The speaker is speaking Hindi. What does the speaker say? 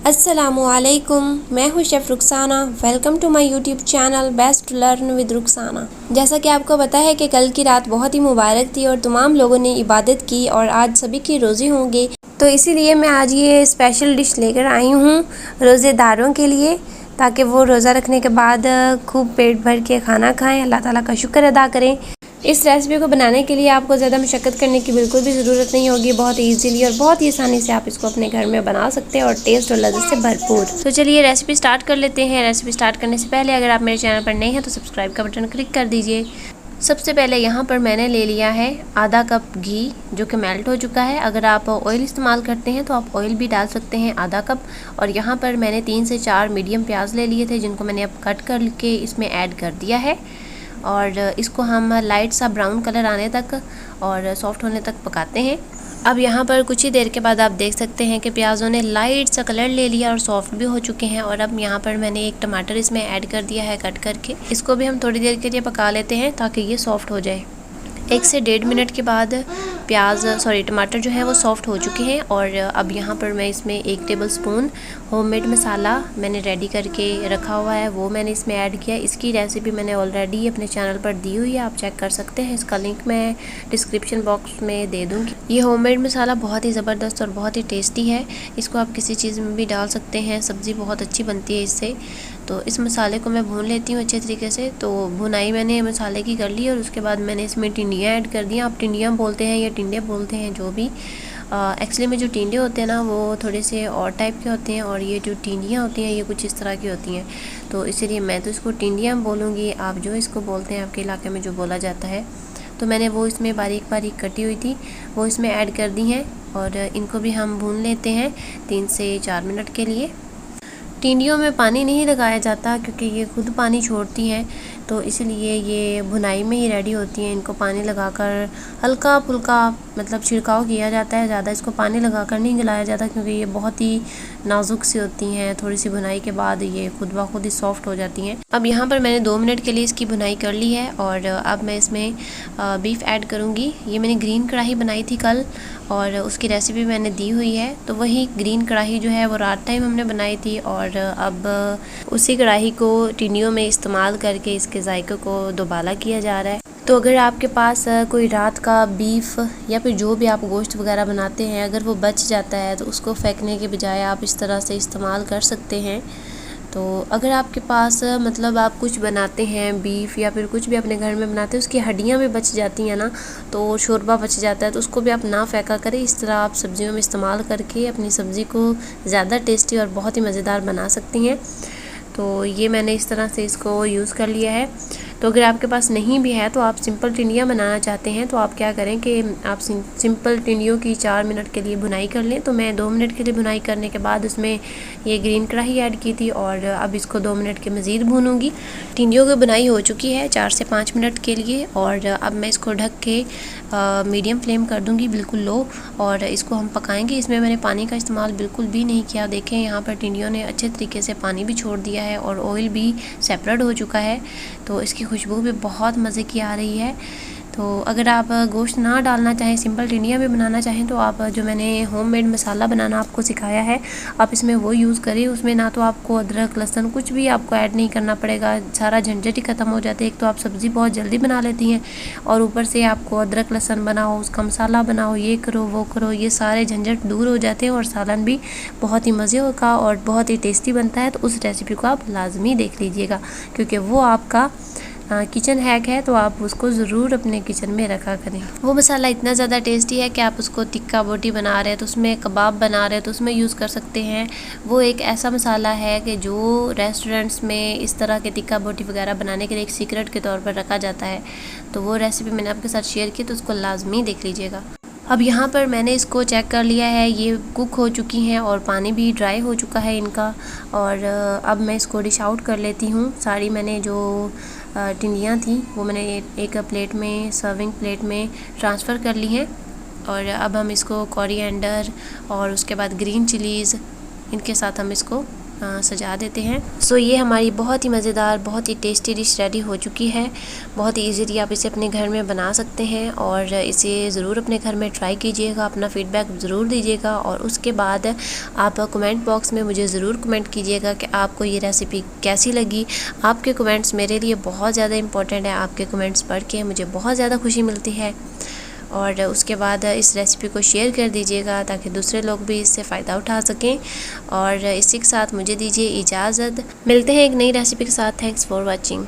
अस्सलामुअलैकुम, मैं हूँ chef Rukhsana. Welcome to my YouTube channel best to learn with Rukhsana. जैसा कि आपको पता है कि कल की रात बहुत ही मुबारक थी और तमाम लोगों ने इबादत की और आज सभी की रोज़े होंगे, तो इसीलिए मैं आज ये स्पेशल डिश लेकर आई हूँ रोज़ेदारों के लिए, ताकि वो रोज़ा रखने के बाद खूब पेट भर के खाना खाएँ, अल्लाह ताला का शुक्र अदा करें। इस रेसिपी को बनाने के लिए आपको ज़्यादा मशक्क़त करने की बिल्कुल भी ज़रूरत नहीं होगी। बहुत ईजीली और बहुत ही आसानी से आप इसको अपने घर में बना सकते हैं और टेस्ट और लज़्ज़त से भरपूर। तो चलिए रेसिपी स्टार्ट कर लेते हैं। रेसिपी स्टार्ट करने से पहले अगर आप मेरे चैनल पर नए हैं तो सब्सक्राइब का बटन क्लिक कर दीजिए। सबसे पहले यहाँ पर मैंने ले लिया है आधा कप घी, जो कि मेल्ट हो चुका है। अगर आप ऑयल इस्तेमाल करते हैं तो आप ऑयल भी डाल सकते हैं आधा कप। और यहाँ पर मैंने 3 से 4 मीडियम प्याज ले लिए थे, जिनको मैंने अब कट करके इसमें ऐड कर दिया है और इसको हम लाइट सा ब्राउन कलर आने तक और सॉफ्ट होने तक पकाते हैं। अब यहाँ पर कुछ ही देर के बाद आप देख सकते हैं कि प्याज़ों ने लाइट सा कलर ले लिया और सॉफ्ट भी हो चुके हैं। और अब यहाँ पर मैंने एक टमाटर इसमें ऐड कर दिया है कट करके। इसको भी हम थोड़ी देर के लिए पका लेते हैं ताकि ये सॉफ्ट हो जाए। 1 से 1.5 मिनट के बाद टमाटर जो है वो सॉफ्ट हो चुके हैं। और अब यहाँ पर मैं इसमें 1 टेबलस्पून होममेड मसाला मैंने रेडी करके रखा हुआ है, वो मैंने इसमें ऐड किया। इसकी रेसिपी मैंने ऑलरेडी अपने चैनल पर दी हुई है, आप चेक कर सकते हैं। इसका लिंक मैं डिस्क्रिप्शन बॉक्स में दे दूँगी। ये होममेड मसाला बहुत ही ज़बरदस्त और बहुत ही टेस्टी है। इसको आप किसी चीज़ में भी डाल सकते हैं, सब्ज़ी बहुत अच्छी बनती है इससे। तो इस मसाले को मैं भून लेती हूँ अच्छे तरीके से। तो भुनाई मैंने मसाले की कर ली और उसके बाद मैंने इसमें टिंडियाँ ऐड कर दी। आप टिंडियाँ बोलते हैं या टिंडे बोलते हैं, जो भी। एक्चुअली में जो टिंडे होते हैं ना, वो थोड़े से और टाइप के होते हैं और ये जो टिंडियाँ होती हैं ये कुछ इस तरह की होती हैं। तो इसीलिए मैं तो इसको टिंडियाँ बोलूँगी, आप जो इसको बोलते हैं आपके इलाके में जो बोला जाता है। तो मैंने वो इसमें बारीक बारीक कटी हुई थी, वो इसमें ऐड कर दी हैं और इनको भी हम भून लेते हैं 3 से 4 मिनट के लिए। टिंडियों में पानी नहीं लगाया जाता क्योंकि ये खुद पानी छोड़ती हैं, तो इसलिए ये भुनाई में ही रेडी होती हैं। इनको पानी लगाकर हल्का फुल्का मतलब छिड़काव किया जाता है, ज़्यादा इसको पानी लगाकर नहीं गलाया जाता क्योंकि ये बहुत ही नाजुक सी होती हैं। थोड़ी सी भुनाई के बाद ये खुद ब खुद ही सॉफ्ट हो जाती हैं। अब यहाँ पर मैंने 2 मिनट के लिए इसकी भुनाई कर ली है और अब मैं इसमें बीफ ऐड करूँगी। ये मैंने ग्रीन कढ़ाई बनाई थी कल और उसकी रेसिपी मैंने दी हुई है। तो वही ग्रीन कढ़ाई जो है वो रात टाइम हमने बनाई थी और अब उसी कढ़ाई को टिंडियों में इस्तेमाल करके इसके जायके को दोबारा किया जा रहा है। तो अगर आपके पास कोई रात का बीफ या फिर जो भी आप गोश्त वगैरह बनाते हैं, अगर वो बच जाता है तो उसको फेंकने के बजाय आप इस तरह से इस्तेमाल कर सकते हैं। तो अगर आपके पास मतलब आप कुछ बनाते हैं बीफ या फिर कुछ भी अपने घर में बनाते हैं, उसकी हड्डियां भी बच जाती हैं ना, तो शोरबा बच जाता है, तो उसको भी आप ना फेंका करें। इस तरह आप सब्जियों में इस्तेमाल करके अपनी सब्ज़ी को ज़्यादा टेस्टी और बहुत ही मज़ेदार बना सकती हैं। तो ये मैंने इस तरह से इसको यूज़ कर लिया है। तो अगर आपके पास नहीं भी है तो आप सिंपल टिंडियाँ बनाना चाहते हैं तो आप क्या करें कि आप सिंपल टिंडियों की 4 मिनट के लिए भुनाई कर लें। तो मैं 2 मिनट के लिए भुनाई करने के बाद उसमें ये ग्रीन कढ़ाई ऐड की थी और अब इसको 2 मिनट के मज़ीद भूनूंगी। टिंडियों की भुनाई हो चुकी है 4 से 5 मिनट के लिए और अब मैं इसको ढक के मीडियम फ्लेम कर दूंगी, बिल्कुल लो, और इसको हम पकाएंगे। इसमें मैंने पानी का इस्तेमाल बिल्कुल भी नहीं किया। देखें यहाँ पर टिंडियों ने अच्छे तरीके से पानी भी छोड़ दिया है और ऑयल भी सेपरेट हो चुका है, तो इसकी खुशबू भी बहुत मज़े की आ रही है। तो अगर आप गोश्त ना डालना चाहें, सिंपल टिंडियाँ भी बनाना चाहें, तो आप जो मैंने होममेड मसाला बनाना आपको सिखाया है आप इसमें वो यूज़ करें। उसमें ना तो आपको अदरक लहसुन कुछ भी आपको ऐड नहीं करना पड़ेगा, सारा झंझट ही ख़त्म हो जाता है। एक तो आप सब्ज़ी बहुत जल्दी बना लेती हैं और ऊपर से आपको अदरक लहसुन बनाओ, उसका मसाला बनाओ, ये करो वो करो, ये सारे झंझट दूर हो जाते हैं और सालन भी बहुत ही मज़े का और बहुत ही टेस्टी बनता है। तो उस रेसिपी को आप लाजमी देख लीजिएगा क्योंकि वो आपका किचन हैक है, तो आप उसको ज़रूर अपने किचन में रखा करें। वो मसाला इतना ज़्यादा टेस्टी है कि आप उसको टिक्का बोटी बना रहे हैं तो उसमें, कबाब बना रहे हैं तो उसमें यूज़ कर सकते हैं। वो एक ऐसा मसाला है कि जो रेस्टोरेंट्स में इस तरह के टिक्का बोटी वगैरह बनाने के लिए एक सीक्रेट के तौर पर रखा जाता है। तो वो रेसिपी मैंने आपके साथ शेयर की, तो उसको लाजमी देख लीजिएगा। अब यहाँ पर मैंने इसको चेक कर लिया है, ये कुक हो चुकी हैं और पानी भी ड्राई हो चुका है इनका। और अब मैं इसको डिश आउट कर लेती हूँ। सारी मैंने जो टिंडियाँ थी वो मैंने एक प्लेट में, सर्विंग प्लेट में ट्रांसफ़र कर ली हैं। और अब हम इसको कोरिएंडर और उसके बाद ग्रीन चिलीज़, इनके साथ हम इसको सजा देते हैं। सो ये हमारी बहुत ही मज़ेदार, बहुत ही टेस्टी डिश रेडी हो चुकी है। बहुत ही ईजीली आप इसे अपने घर में बना सकते हैं और इसे ज़रूर अपने घर में ट्राई कीजिएगा। अपना फ़ीडबैक ज़रूर दीजिएगा और उसके बाद आप कमेंट बॉक्स में मुझे ज़रूर कमेंट कीजिएगा कि आपको ये रेसिपी कैसी लगी। आपके कमेंट्स मेरे लिए बहुत ज़्यादा इम्पोर्टेंट है। आपके कमेंट्स पढ़ के मुझे बहुत ज़्यादा खुशी मिलती है। और उसके बाद इस रेसिपी को शेयर कर दीजिएगा ताकि दूसरे लोग भी इससे फ़ायदा उठा सकें। और इसी के साथ मुझे दीजिए इजाज़त। मिलते हैं एक नई रेसिपी के साथ। Thanks for watching.